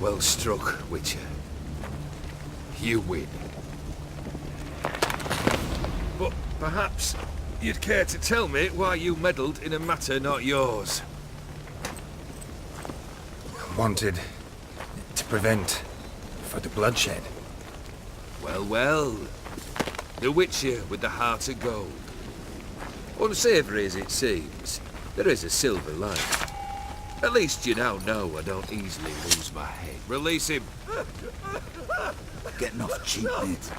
Well struck, Witcher. You win. But perhaps you'd care to tell me why you meddled in a matter not yours. Wanted to prevent further bloodshed. Well, well. The Witcher with the heart of gold. Unsavoury as it seems, there is a silver lining. At least you now know I don't easily lose my head. Release him. Getting off cheap, mate.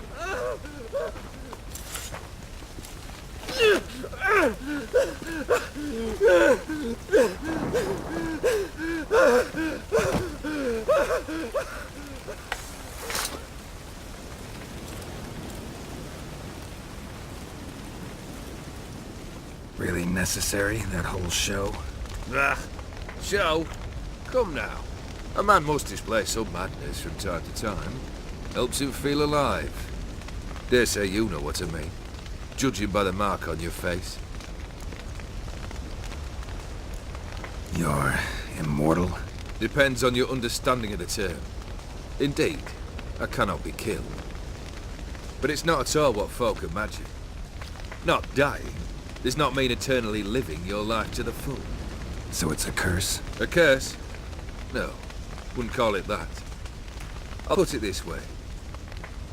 Really necessary, that whole show? Ah, show? Come now. A man must display some madness from time to time. Helps him feel alive. Dare say you know what I mean. Judging by the mark on your face. You're immortal? Depends on your understanding of the term. Indeed, I cannot be killed. But it's not at all what folk imagine. Not dying does not mean eternally living your life to the full. So it's a curse? A curse? No, wouldn't call it that. I'll put it this way.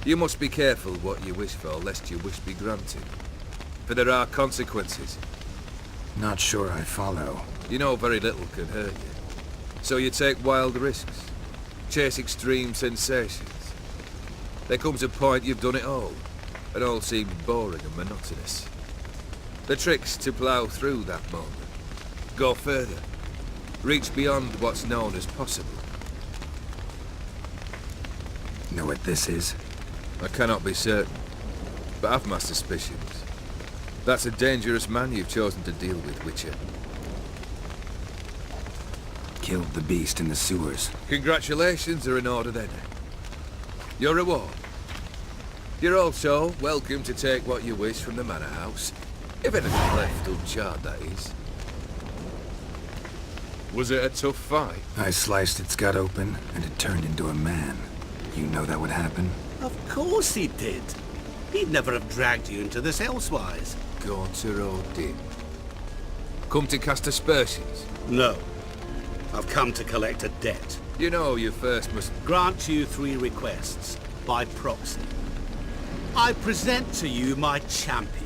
You must be careful what you wish for, lest your wish be granted. For there are consequences. Not sure I follow. You know very little can hurt you. So you take wild risks. Chase extreme sensations. There comes a point you've done it all, and all seems boring and monotonous. The trick's to plough through that moment. Go further. Reach beyond what's known as possible. Know what this is? I cannot be certain, but I've my suspicions. That's a dangerous man you've chosen to deal with, Witcher. Killed the beast in the sewers. Congratulations are in order then. Your reward. You're also welcome to take what you wish from the manor house. If anything left uncharred, that is. Was it a tough fight? I sliced its gut open, and it turned into a man. You know that would happen? Of course he did. He'd never have dragged you into this elsewise. Gaunter Odin. Come to cast aspersions? No. I've come to collect a debt. You know you first must... Grant you 3 requests, by proxy. I present to you my champion,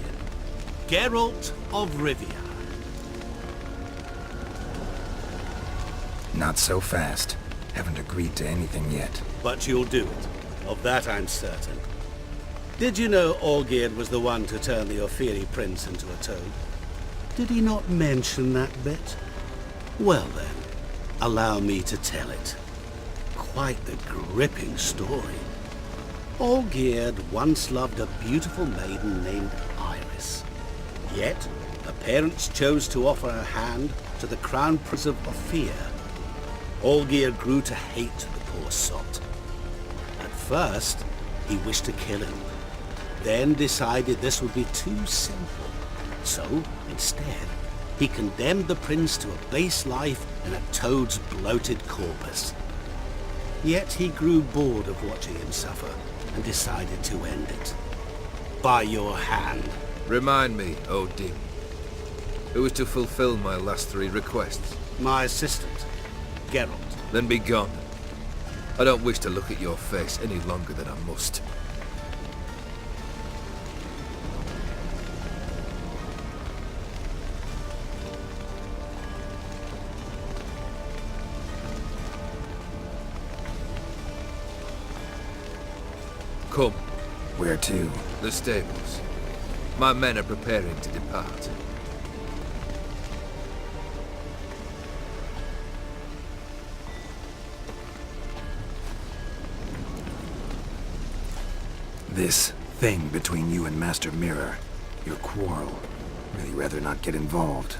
Geralt of Rivia. Not so fast. Haven't agreed to anything yet. But you'll do it. Of that I'm certain. Did you know Olgierd was the one to turn the Ofiri prince into a toad? Did he not mention that bit? Well then, allow me to tell it. Quite the gripping story. Olgierd once loved a beautiful maiden named Iris. Yet, her parents chose to offer her hand to the crown prince of Ofir. Olgierd grew to hate the poor sot. At first, he wished to kill him, then decided this would be too simple. So, instead, he condemned the prince to a base life in a toad's bloated corpus. Yet he grew bored of watching him suffer and decided to end it. By your hand. Remind me, Odin. Who was to fulfill my last 3 requests? My assistant, Geralt. Then be gone. I don't wish to look at your face any longer than I must. Come. Where to? The stables. My men are preparing to depart. This thing between you and Master Mirror. Your quarrel. Really rather not get involved.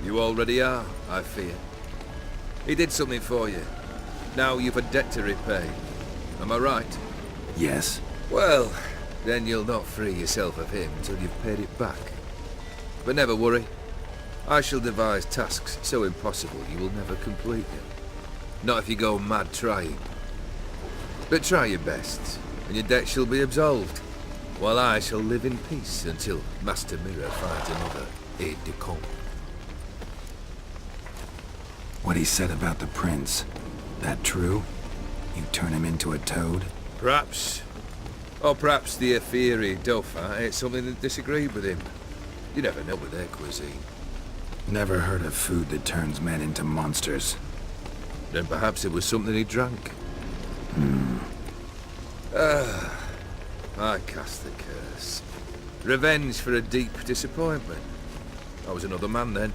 You already are, I fear. He did something for you. Now you've a debt to repay. Am I right? Yes. Well, then you'll not free yourself of him until you've paid it back. But never worry. I shall devise tasks so impossible you will never complete them. Not if you go mad trying. But try your best, and your debt shall be absolved, while I shall live in peace until Master Mirror finds another aide-de-camp. What he said about the prince, that true? You turn him into a toad? Perhaps. Or perhaps the Ephiri Dauphin ate something that disagreed with him. You never know with their cuisine. Never heard of food that turns men into monsters. Then perhaps it was something he drank. I cast the curse. Revenge for a deep disappointment. I was another man then.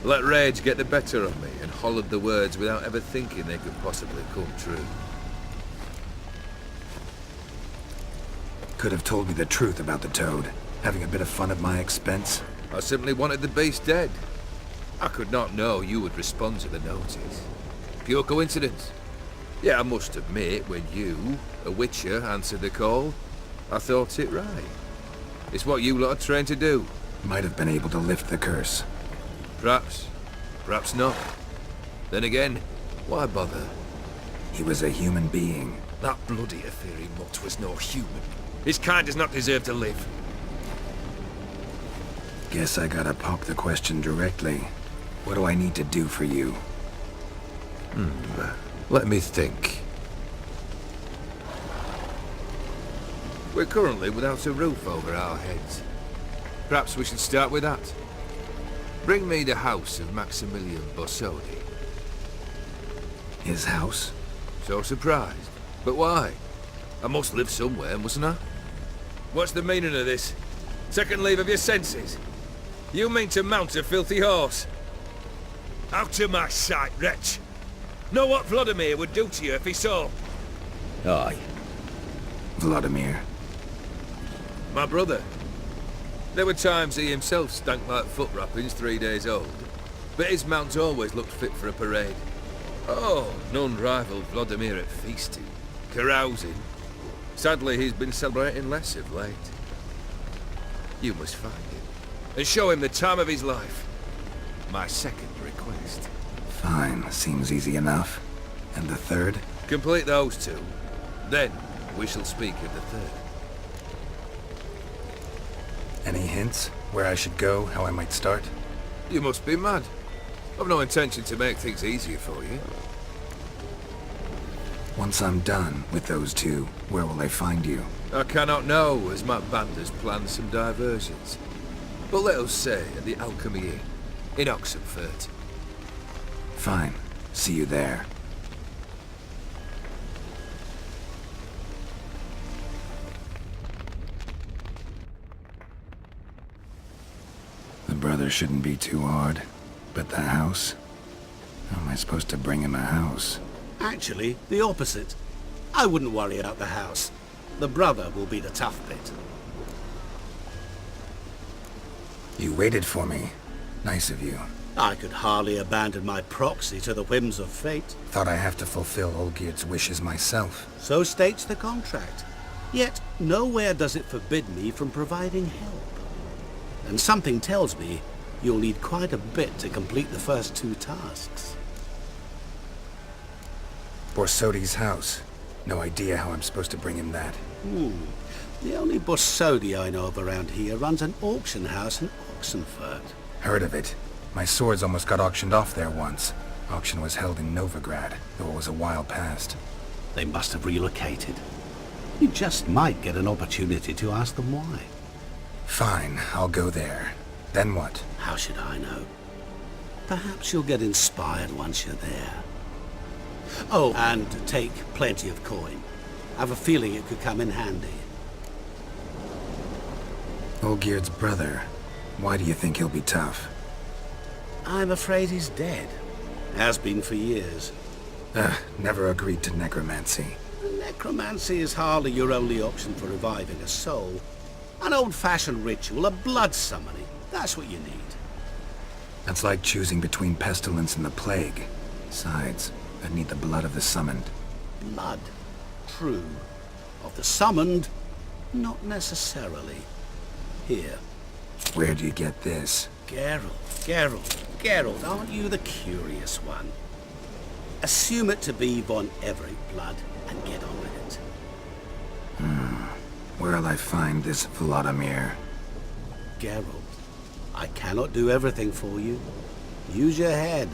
Let rage get the better of me and hollered the words without ever thinking they could possibly come true. Could have told me the truth about the toad, having a bit of fun at my expense. I simply wanted the beast dead. I could not know you would respond to the notice. Pure coincidence. Yeah, I must admit, when you, a witcher, answered the call, I thought it right. It's what you lot are trained to do. Might have been able to lift the curse. Perhaps. Perhaps not. Then again, why bother? He was a human being. That bloody Ephiri mutt was no human. His kind does not deserve to live. Guess I gotta poke the question directly. What do I need to do for you? Let me think. We're currently without a roof over our heads. Perhaps we should start with that. Bring me the house of Maximilian Borsodi. His house? So surprised. But why? I must live somewhere, mustn't I? What's the meaning of this? Second leave of your senses? You mean to mount a filthy horse? Out of my sight, wretch! Know what Vladimir would do to you if he saw? Aye. Vladimir. My brother. There were times he himself stank like foot wrappings 3 days old, but his mount always looked fit for a parade. Oh, none rivaled Vladimir at feasting, carousing. Sadly, he's been celebrating less of late. You must find him, and show him the time of his life. My second request. Fine, seems easy enough. And the third? Complete those two. Then, we shall speak of the third. Any hints? Where I should go, how I might start? You must be mad. I've no intention to make things easier for you. Once I'm done with those two, where will I find you? I cannot know, as my band has planned some diversions. But let us say at the Alchemy Inn, in Oxenfurt. Fine. See you there. The brother shouldn't be too hard. But the house? How am I supposed to bring him a house? Actually, the opposite. I wouldn't worry about the house. The brother will be the tough bit. You waited for me. Nice of you. I could hardly abandon my proxy to the whims of fate. Thought I have to fulfill Olgierd's wishes myself. So states the contract. Yet, nowhere does it forbid me from providing help. And something tells me you'll need quite a bit to complete the first two tasks. Borsodi's house. No idea how I'm supposed to bring him that. The only Borsodi I know of around here runs an auction house in Oxenfurt. Heard of it. My swords almost got auctioned off there once. Auction was held in Novigrad, though it was a while past. They must have relocated. You just might get an opportunity to ask them why. Fine, I'll go there. Then what? How should I know? Perhaps you'll get inspired once you're there. Oh, and take plenty of coin. I have a feeling it could come in handy. Olgierd's brother. Why do you think he'll be tough? I'm afraid he's dead. Has been for years. Never agreed to necromancy. Necromancy is hardly your only option for reviving a soul. An old-fashioned ritual, a blood summoning. That's what you need. That's like choosing between pestilence and the plague. Besides, I'd need the blood of the summoned. Blood. True. Of the summoned, not necessarily. Here. Where do you get this? Geralt, aren't you the curious one? Assume it to be von Everett blood and get on with it. Where'll I find this Vladimir? Geralt, I cannot do everything for you. Use your head.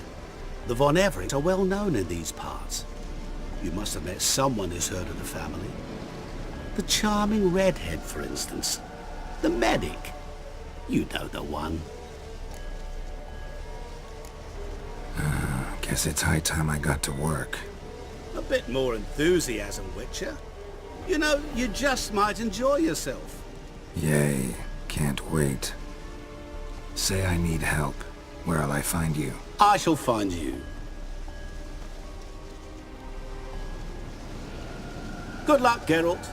The von Everetts are well known in these parts. You must have met someone who's heard of the family. The charming redhead, for instance. The medic. You know the one. Guess it's high time I got to work. A bit more enthusiasm, Witcher. You know, you just might enjoy yourself. Yay, can't wait. Say I need help. Where'll I find you? I shall find you. Good luck, Geralt.